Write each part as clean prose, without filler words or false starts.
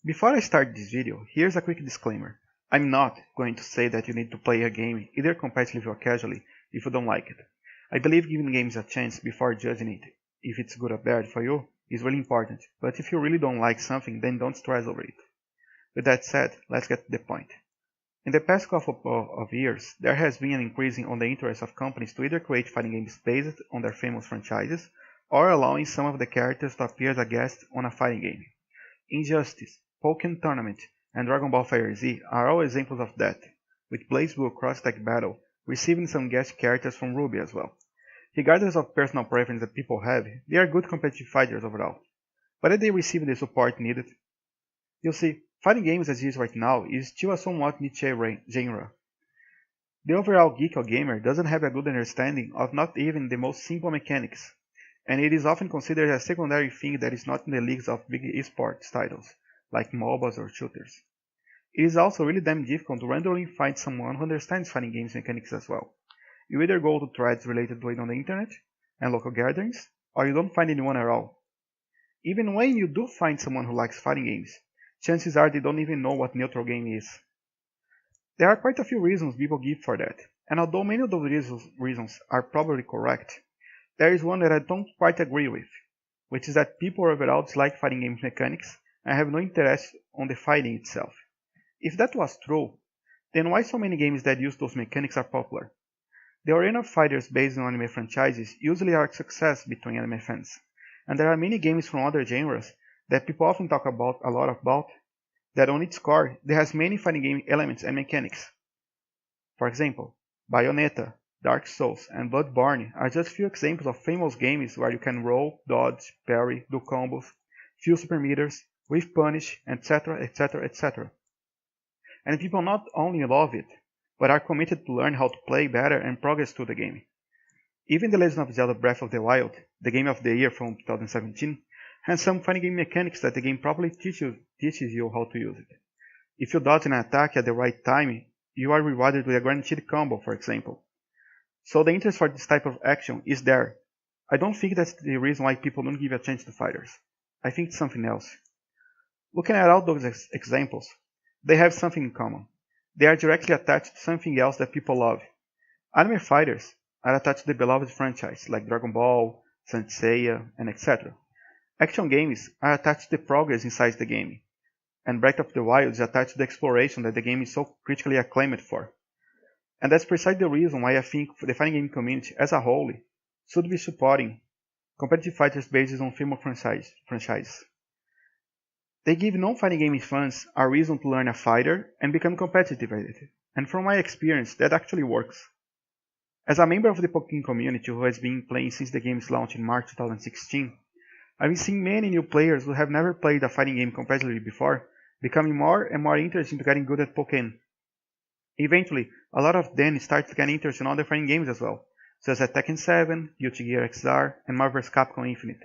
Before I start this video, here's a quick disclaimer. I'm not going to say that you need to play a game either competitively or casually if you don't like it. I believe giving games a chance before judging it, if it's good or bad for you, is really important, but if you really don't like something, then don't stress over it. With that said, let's get to the point. In the past couple of years, there has been an increase on the interest of companies to either create fighting games based on their famous franchises, or allowing some of the characters to appear as a guest on a fighting game. Injustice, Pokémon Tournament, and Dragon Ball FireZ are all examples of that, with BlazBlue Cross-Tag Battle receiving some guest characters from Ruby as well. Regardless of personal preference that people have, they are good competitive fighters overall. But did they receive the support needed? You see, fighting games as is right now is still a somewhat niche genre. The overall geek or gamer doesn't have a good understanding of not even the most simple mechanics, and it is often considered a secondary thing that is not in the leagues of big eSports titles, like MOBAs or shooters. It is also really damn difficult to randomly find someone who understands fighting games mechanics as well. You either go to threads related to it on the internet and local gatherings, or you don't find anyone at all. Even when you do find someone who likes fighting games, chances are they don't even know what neutral game is. There are quite a few reasons people give for that, and although many of those reasons are probably correct, there is one that I don't quite agree with, which is that people overall dislike fighting game mechanics and have no interest on the fighting itself. If that was true, then why so many games that use those mechanics are popular? The arena fighters based on anime franchises usually are a success between anime fans, and there are many games from other genres that people often talk about a lot about that on its core they has many fighting game elements and mechanics. For example, Bayonetta, Dark Souls, and Bloodborne are just few examples of famous games where you can roll, dodge, parry, do combos, fill super meters, whiff punish, etc, etc, etc. And people not only love it, but are committed to learn how to play better and progress through the game. Even The Legend of Zelda Breath of the Wild, the game of the year from 2017, has some fighting game mechanics that the game properly teaches you how to use it. If you dodge an attack at the right time, you are rewarded with a guaranteed combo, for example. So the interest for this type of action is there. I don't think that's the reason why people don't give a chance to fighters. I think it's something else. Looking at all those examples, they have something in common. They are directly attached to something else that people love. Anime fighters are attached to the beloved franchise like Dragon Ball, Saint Seiya, and etc. Action games are attached to the progress inside the game, and Breath of the Wild is attached to the exploration that the game is so critically acclaimed for. And that's precisely the reason why I think the fighting game community as a whole should be supporting competitive fighters based on famous franchises. They give non-fighting game fans a reason to learn a fighter and become competitive at it, and from my experience that actually works. As a member of the Pokémon community who has been playing since the game's launch in March 2016, I've been seeing many new players who have never played a fighting game competitively before becoming more and more interested in getting good at Pokémon. Eventually, a lot of them start to get interested in other fighting games as well, such as Tekken 7, Guilty Gear XR, and Marvel vs. Capcom Infinite.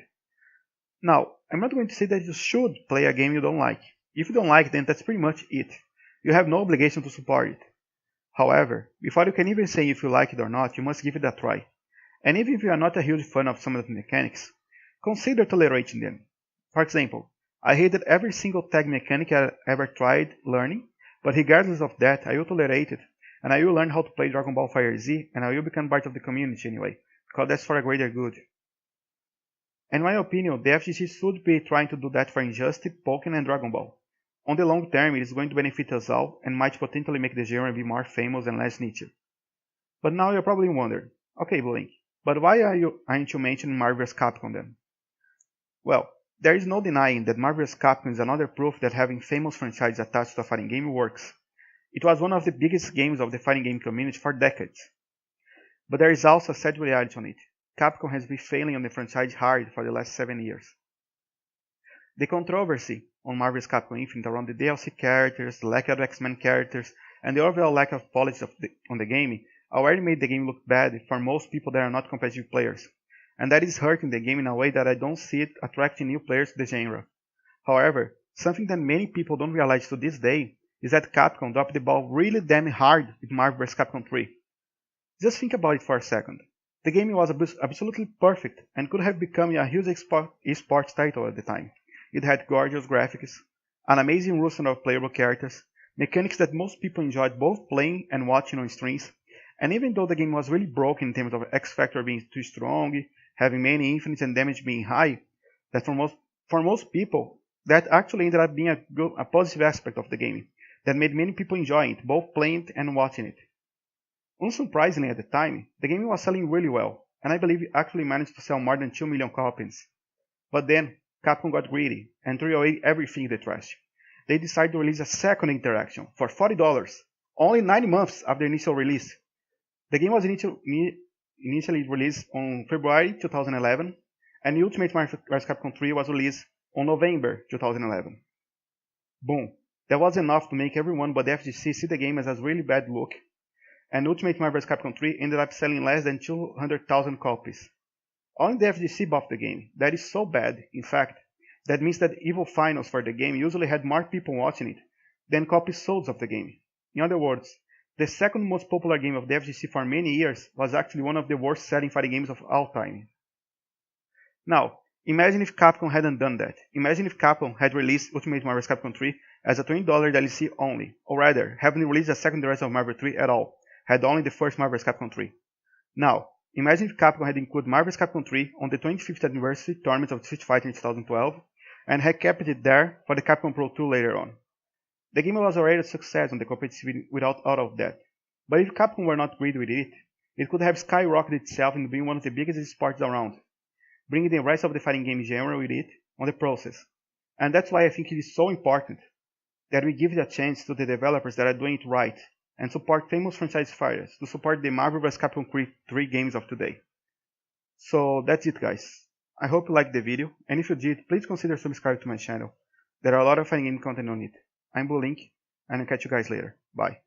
Now, I'm not going to say that you should play a game you don't like. If you don't like, then that's pretty much it. You have no obligation to support it. However, before you can even say if you like it or not, you must give it a try. And even if you are not a huge fan of some of the mechanics, consider tolerating them. For example, I hated every single tag mechanic I ever tried learning, but regardless of that, I will tolerate it, and I will learn how to play Dragon Ball FireZ, and I will become part of the community anyway, because that's for a greater good. In my opinion, the FGC should be trying to do that for Injustice, Pokémon and Dragon Ball. On the long term, it is going to benefit us all, and might potentially make the genre be more famous and less niche. But now you're probably wondering, okay Blink, but why aren't you mentioning Marvel vs. Capcom then? Well, there is no denying that Marvel vs. Capcom is another proof that having famous franchises attached to a fighting game works. It was one of the biggest games of the fighting game community for decades. But there is also a sad reality on it. Capcom has been failing on the franchise hard for the last 7 years. The controversy on Marvel vs. Capcom Infinite around the DLC characters, the lack of X-Men characters, and the overall lack of polish on the game already made the game look bad for most people that are not competitive players, and that is hurting the game in a way that I don't see it attracting new players to the genre. However, something that many people don't realize to this day is that Capcom dropped the ball really damn hard with Marvel vs. Capcom 3. Just think about it for a second. The game was absolutely perfect and could have become a huge esports title at the time. It had gorgeous graphics, an amazing roster of playable characters, mechanics that most people enjoyed both playing and watching on streams, and even though the game was really broken in terms of X Factor being too strong, having many infinites and damage being high, that for most people, that actually ended up being a positive aspect of the game, that made many people enjoy it, both playing it and watching it. Unsurprisingly at the time, the game was selling really well, and I believe it actually managed to sell more than 2 million copies. But then, Capcom got greedy and threw away everything in the trash. They decided to release a second interaction for $40, only 9 months after the initial release. The game was initially released on February 2011, and Ultimate Marvel vs. Capcom 3 was released on November 2011. Boom, that was enough to make everyone but the FGC see the game as a really bad look, and Ultimate Marvel vs. Capcom 3 ended up selling less than 200,000 copies. Only the FGC bought the game. That is so bad, in fact, that means that evil finals for the game usually had more people watching it than copies sold of the game. In other words, the second most popular game of the FGC for many years was actually one of the worst selling fighting games of all time. Now, imagine if Capcom hadn't done that. Imagine if Capcom had released Ultimate Marvel vs. Capcom 3 as a $20 DLC only, or rather, haven't released a second iteration of Marvel 3 at all, had only the first Marvel vs. Capcom 3. Now, imagine if Capcom had included Marvel vs. Capcom 3 on the 25th anniversary tournament of Street Fighter in 2012, and had kept it there for the Capcom Pro 2 later on. The game was already a success on the competitive without all of that. But if Capcom were not greedy with it, it could have skyrocketed itself into being one of the biggest esports around, bringing the rest of the fighting game genre with it on the process. And that's why I think it is so important that we give it a chance to the developers that are doing it right, and support famous franchise fighters to support the Marvel vs. Capcom 3 games of today. So that's it, guys. I hope you liked the video, and if you did, please consider subscribing to my channel. There are a lot of fighting game content on it. I'm Blue Link, and I'll catch you guys later. Bye.